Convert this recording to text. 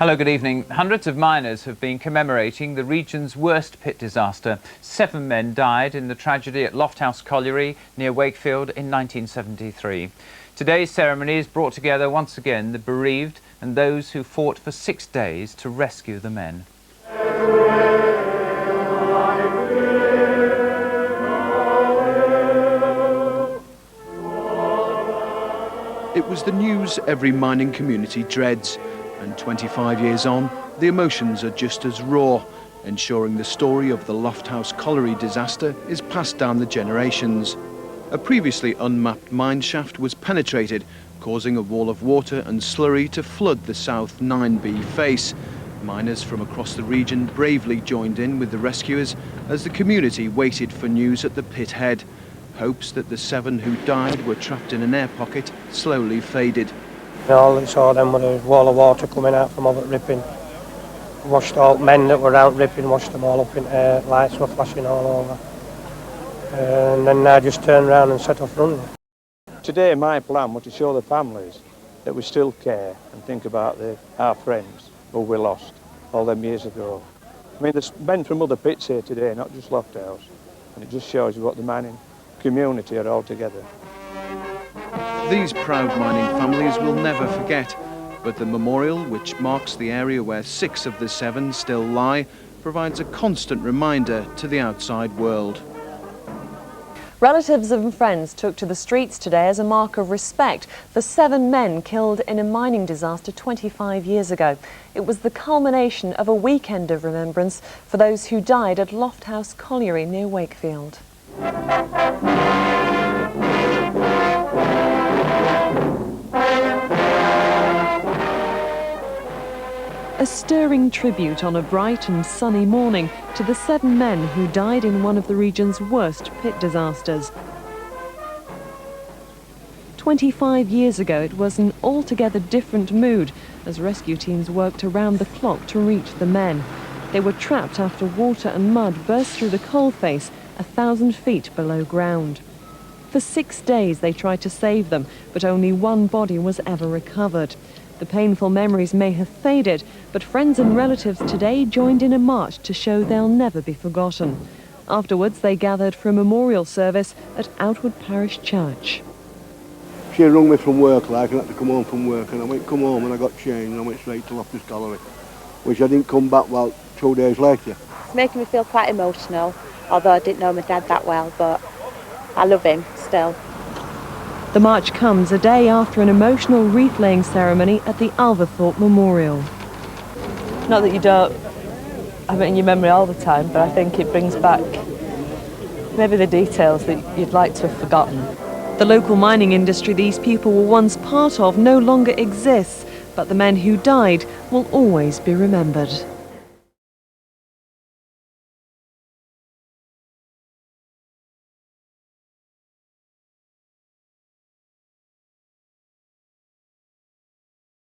Hello, good evening. Hundreds of miners have been commemorating the region's worst pit disaster. 7 men died in the tragedy at Loft House colliery near Wakefield in 1973. Today's ceremony has brought together once again the bereaved and those who fought for 6 days to rescue the men. It was the news every mining community dreads, and 25 years on, the emotions are just as raw, ensuring the story of the Loft House colliery disaster is passed down the generations. A previously unmapped mine shaft was penetrated, causing a wall of water and slurry to flood the South 9B face. Miners from across the region bravely joined in with the rescuers as the community waited for news at the pit head. Hopes that the 7 who died were trapped in an air pocket slowly faded. All that saw them with a wall of water coming out from over ripping. Washed all men that were out ripping, washed them all up in air, lights were flashing all over. And then I just turned around and set off running. Today my plan was to show the families that we still care and think about our friends who we lost all them years ago. I mean, there's men from other pits here today, not just Loft House, and it just shows you what the mining community are all together. These proud mining families will never forget, but the memorial, which marks the area where 6 of the 7 still lie, provides a constant reminder to the outside world. Relatives and friends took to the streets today as a mark of respect for 7 men killed in a mining disaster 25 years ago. It was the culmination of a weekend of remembrance for those who died at Loft House colliery near Wakefield. A stirring tribute on a bright and sunny morning to the 7 men who died in one of the region's worst pit disasters. 25 years ago, it was an altogether different mood as rescue teams worked around the clock to reach the men. They were trapped after water and mud burst through the coalface 1,000 feet below ground. For 6 days they tried to save them, but only 1 body was ever recovered. The painful memories may have faded, but friends and relatives today joined in a march to show they'll never be forgotten. Afterwards, they gathered for a memorial service at Outwood Parish Church. She rung me from work, like, and I had to come home from work, and I went come home and I got changed and I went straight to Loft House Gallery, which I didn't come back, well, 2 days later. It's making me feel quite emotional, although I didn't know my dad that well, but I love him still. The march comes a day after an emotional wreath-laying ceremony at the Alverthorpe Memorial. Not that you don't have it in your memory all the time, but I think it brings back maybe the details that you'd like to have forgotten. The local mining industry these people were once part of no longer exists, but the men who died will always be remembered.